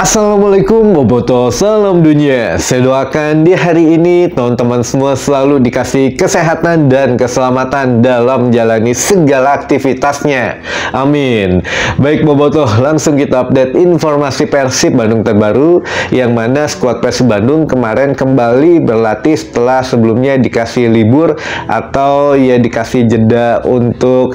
Assalamualaikum Boboto, salam dunia. Saya doakan di hari ini teman-teman semua selalu dikasih kesehatan dan keselamatan dalam menjalani segala aktivitasnya. Amin. Baik Boboto, langsung kita update informasi Persib Bandung terbaru, yang mana skuad Persib Bandung kemarin kembali berlatih setelah sebelumnya dikasih libur atau ya dikasih jeda untuk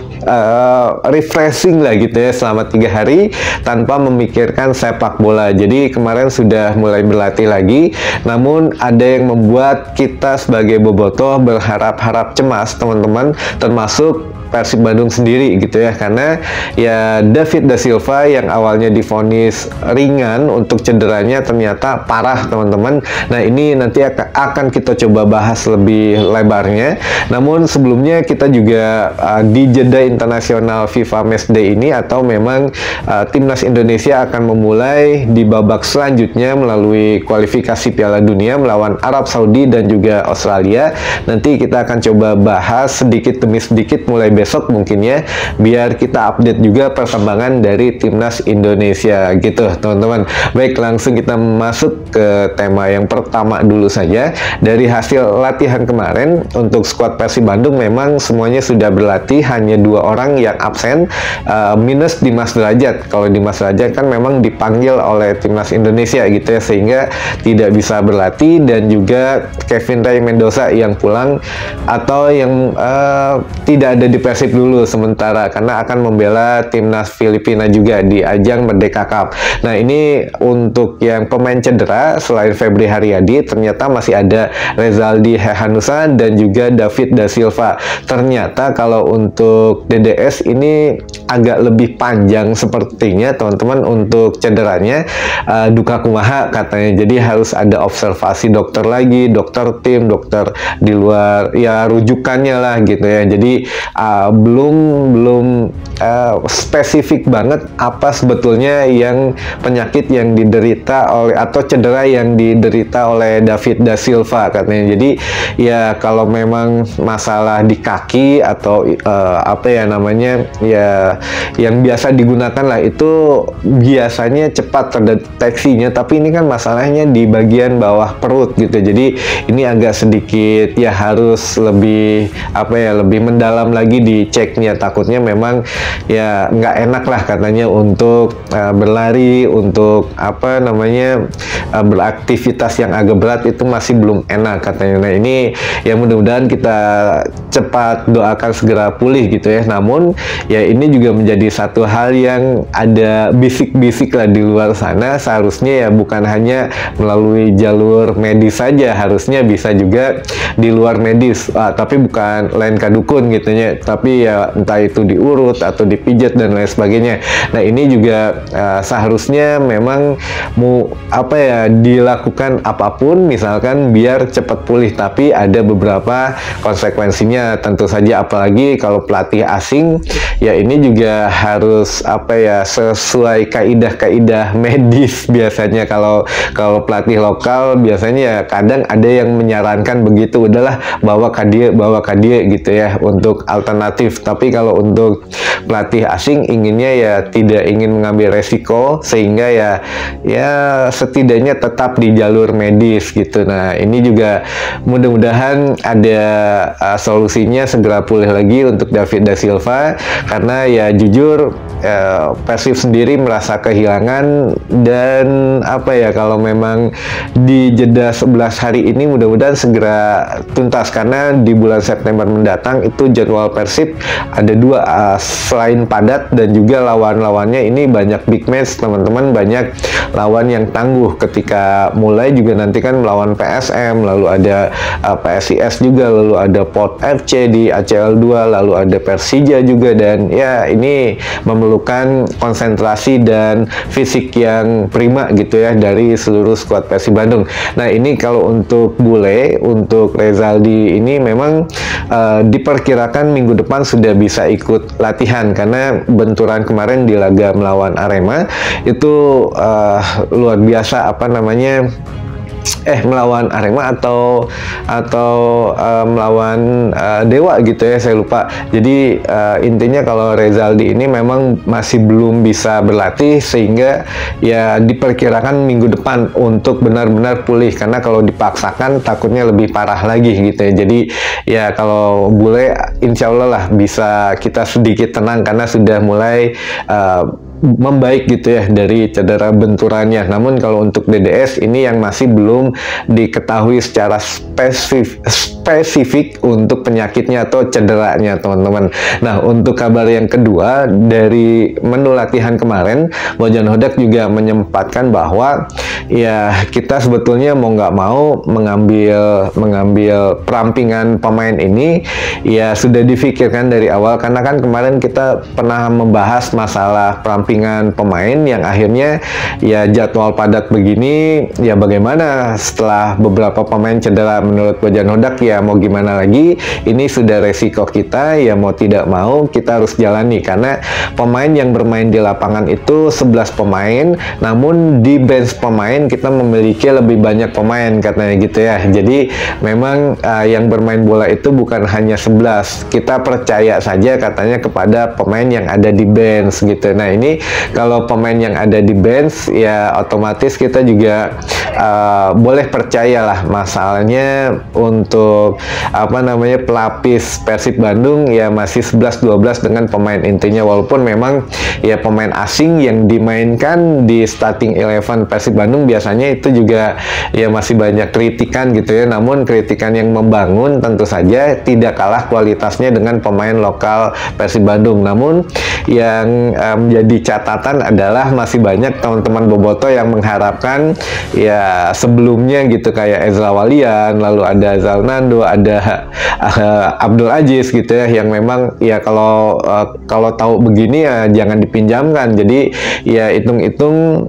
refreshing lah gitu ya selama 3 hari tanpa memikirkan sepak bola. Jadi kemarin sudah mulai berlatih lagi, namun ada yang membuat kita sebagai bobotoh berharap-harap cemas teman-teman, termasuk Persib Bandung sendiri gitu ya, karena ya David da Silva yang awalnya divonis ringan untuk cederanya ternyata parah teman-teman. Nah ini nanti akan kita coba bahas lebih lebarnya, namun sebelumnya kita juga di jeda internasional FIFA Matchday ini, atau memang timnas Indonesia akan memulai di babak selanjutnya melalui kualifikasi Piala Dunia melawan Arab Saudi dan juga Australia. Nanti kita akan coba bahas sedikit demi sedikit mulai besok mungkin ya, biar kita update juga perkembangan dari timnas Indonesia gitu teman-teman. Baik, langsung kita masuk ke tema yang pertama dulu saja. Dari hasil latihan kemarin untuk skuad Persib Bandung memang semuanya sudah berlatih, hanya 2 orang yang absen, minus Dimas Derajat. Kalau Dimas Derajat kan memang dipanggil oleh timnas Indonesia gitu ya, sehingga tidak bisa berlatih, dan juga Kevin Ray Mendoza yang pulang atau yang tidak ada di Persib dulu sementara karena akan membela timnas Filipina juga di ajang Merdeka Cup. Nah ini untuk yang pemain cedera selain Febri Haryadi, ternyata masih ada Rezaldi Hehanusa dan juga David da Silva. Ternyata kalau untuk DDS ini agak lebih panjang sepertinya teman-teman untuk cederanya, duka kumaha katanya, jadi harus ada observasi dokter lagi, dokter tim, dokter di luar ya rujukannya lah gitu ya. Jadi belum spesifik banget apa sebetulnya yang penyakit yang diderita oleh atau cedera yang diderita oleh David da Silva katanya. Jadi ya kalau memang masalah di kaki atau apa ya namanya ya yang biasa digunakan lah, itu biasanya cepat terdeteksinya, tapi ini kan masalahnya di bagian bawah perut gitu. Jadi ini agak sedikit ya harus lebih apa ya, lebih mendalam lagi diceknya, takutnya memang ya nggak enak lah katanya untuk berlari, untuk apa namanya beraktivitas yang agak berat itu masih belum enak katanya. Nah ini ya mudah-mudahan kita cepat doakan segera pulih gitu ya. Namun ya ini juga menjadi satu hal yang ada bisik-bisik lah di luar sana, seharusnya ya bukan hanya melalui jalur medis saja, harusnya bisa juga di luar medis, tapi bukan lain kadukun gitu ya, tapi ya entah itu diurut atau dipijat dan lain sebagainya. Nah ini juga seharusnya memang apa ya dilakukan apapun misalkan biar cepat pulih, tapi ada beberapa konsekuensinya tentu saja, apalagi kalau pelatih asing ya ini juga harus apa ya sesuai kaidah-kaidah medis. Biasanya kalau pelatih lokal biasanya ya kadang ada yang menyarankan begitu, udahlah bawa ke dia gitu ya untuk alternatif. Tapi kalau untuk pelatih asing inginnya ya tidak ingin mengambil resiko, sehingga ya setidaknya tetap di jalur medis gitu. Nah ini juga mudah-mudahan ada solusinya segera pulih lagi untuk David da Silva, karena ya jujur Persib sendiri merasa kehilangan. Dan apa ya, kalau memang di jeda 11 hari ini mudah-mudahan segera tuntas, karena di bulan September mendatang itu jadwal Persib ada 2, selain padat dan juga lawan-lawannya ini banyak big match teman-teman, banyak lawan yang tangguh ketika mulai juga nanti kan melawan PSM, lalu ada PSIS juga, lalu ada Port FC di ACL 2, lalu ada Persija juga, dan ya ini memerlukan konsentrasi dan fisik yang prima gitu ya dari seluruh skuad Persib Bandung. Nah ini kalau untuk Bule, untuk Rezaldi ini memang diperkirakan minggu depan sudah bisa ikut latihan, karena benturan kemarin di laga melawan Arema itu luar biasa apa namanya melawan Arema atau melawan Dewa gitu ya, saya lupa. Jadi intinya kalau Rezaldi ini memang masih belum bisa berlatih, sehingga ya diperkirakan minggu depan untuk benar-benar pulih, karena kalau dipaksakan takutnya lebih parah lagi gitu ya. Jadi ya kalau bule insya Allah lah bisa kita sedikit tenang karena sudah mulai membaik gitu ya dari cedera benturannya. Namun kalau untuk DDS ini yang masih belum diketahui secara spesifik untuk penyakitnya atau cederanya, teman-teman. Nah, untuk kabar yang kedua, dari menu latihan kemarin, Bojan Hodak juga menyempatkan bahwa ya kita sebetulnya mau nggak mau mengambil perampingan pemain ini ya sudah difikirkan dari awal, karena kan kemarin kita pernah membahas masalah perampingan pemain yang akhirnya ya jadwal padat begini, ya bagaimana setelah beberapa pemain cedera. Menurut Bojan Hodak ya mau gimana lagi, ini sudah resiko kita, ya mau tidak mau kita harus jalani, karena pemain yang bermain di lapangan itu 11 pemain, namun di bench pemain kita memiliki lebih banyak pemain katanya gitu ya. Jadi memang yang bermain bola itu bukan hanya 11, kita percaya saja katanya kepada pemain yang ada di bench gitu. Nah, ini kalau pemain yang ada di bench ya otomatis kita juga boleh percayalah. Masalahnya untuk pelapis Persib Bandung ya masih 11-12 dengan pemain intinya, walaupun memang ya pemain asing yang dimainkan di starting 11 Persib Bandung biasanya itu juga ya masih banyak kritikan gitu ya, namun kritikan yang membangun tentu saja tidak kalah kualitasnya dengan pemain lokal Persib Bandung. Namun yang menjadi catatan adalah masih banyak teman-teman boboto yang mengharapkan ya sebelumnya gitu, kayak Ezra Walian, lalu ada Zalnando, ada Abdul Aziz gitu ya, yang memang ya kalau tahu begini ya jangan dipinjamkan. Jadi ya hitung-hitung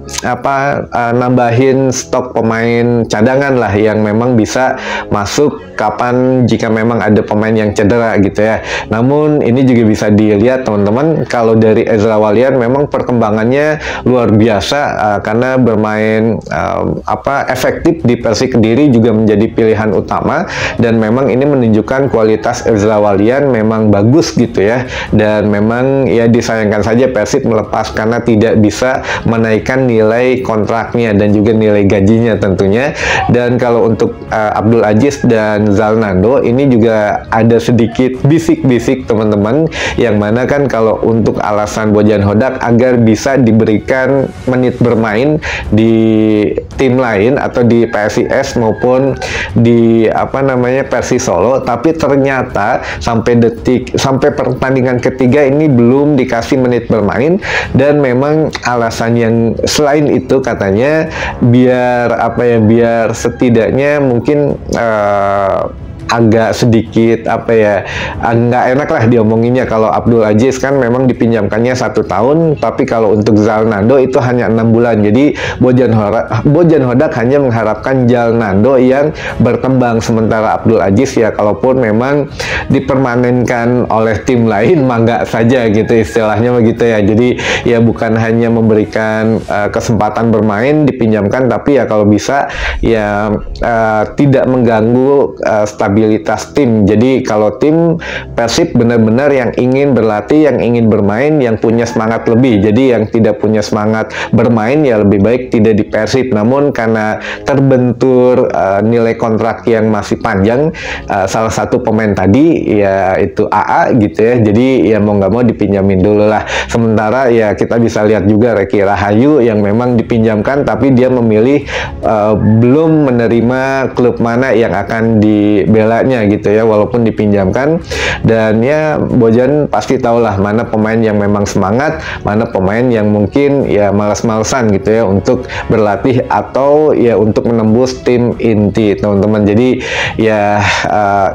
nambahin stok pemain cadangan lah yang memang bisa masuk kapan jika memang ada pemain yang cedera gitu ya. Namun ini juga bisa dilihat teman-teman, kalau dari Ezra Walian memang perkembangannya luar biasa karena bermain efektif di Persik Kediri juga menjadi pilihan utama, dan memang ini menunjukkan kualitas Ezra Walian memang bagus gitu ya. Dan memang ya disayangkan saja Persib melepas karena tidak bisa menaikkan nilai kontraknya dan juga nilai gajinya tentunya. Dan kalau untuk Abdul Aziz dan Zalnando ini juga ada sedikit bisik-bisik teman-teman, yang mana kan kalau untuk alasan Bojan Hodak agar bisa diberikan menit bermain di tim lain atau di PSIS maupun di Persis Solo, tapi ternyata sampai pertandingan ketiga ini belum dikasih menit bermain. Dan memang alasan yang selain itu katanya biar setidaknya mungkin agak sedikit nggak enak lah diomonginnya. Kalau Abdul Aziz kan memang dipinjamkannya 1 tahun, tapi kalau untuk Zalnando itu hanya 6 bulan. Jadi Bojan Hodak hanya mengharapkan Zalnando yang berkembang, sementara Abdul Aziz ya kalaupun memang dipermanenkan oleh tim lain mangga saja gitu istilahnya begitu ya. Jadi ya bukan hanya memberikan kesempatan bermain dipinjamkan, tapi ya kalau bisa ya tidak mengganggu stabilitas tim. Jadi kalau tim Persib benar-benar yang ingin berlatih, yang ingin bermain, yang punya semangat lebih. Jadi yang tidak punya semangat bermain ya lebih baik tidak di Persib. Namun karena terbentur nilai kontrak yang masih panjang, salah satu pemain tadi ya itu AA gitu ya. Jadi ya mau nggak mau dipinjamin dulu lah. Sementara ya kita bisa lihat juga Reki Rahayu yang memang dipinjamkan, tapi dia memilih belum menerima klub mana yang akan dibelanya gitu ya, walaupun dipinjamkan. Dan ya Bojan pasti tahulah mana pemain yang memang semangat, mana pemain yang mungkin ya malas-malesan gitu ya untuk berlatih atau ya untuk menembus tim inti, teman-teman. Jadi ya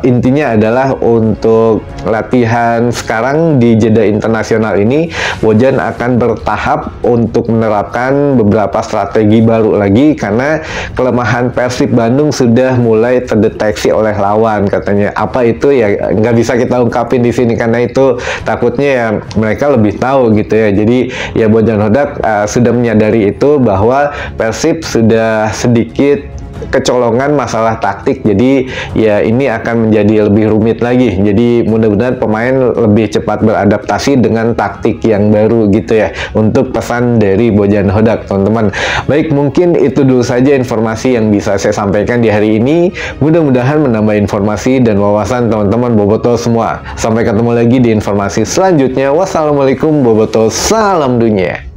intinya adalah untuk latihan sekarang di jeda internasional ini Bojan akan bertahap untuk menerapkan beberapa strategi baru lagi, karena kelemahan Persib Bandung sudah mulai terdeteksi oleh lawan katanya. Apa itu ya nggak bisa kita ungkapin di sini karena itu takutnya ya mereka lebih tahu gitu ya. Jadi ya Bojan Hodak sudah menyadari itu, bahwa Persib sudah sedikit kecolongan masalah taktik. Jadi ya ini akan menjadi lebih rumit lagi. Jadi mudah-mudahan pemain lebih cepat beradaptasi dengan taktik yang baru gitu ya. Untuk pesan dari Bojan Hodak, teman-teman. Baik, mungkin itu dulu saja informasi yang bisa saya sampaikan di hari ini. Mudah-mudahan menambah informasi dan wawasan teman-teman Boboto semua. Sampai ketemu lagi di informasi selanjutnya. Wassalamualaikum Boboto, salam dunia.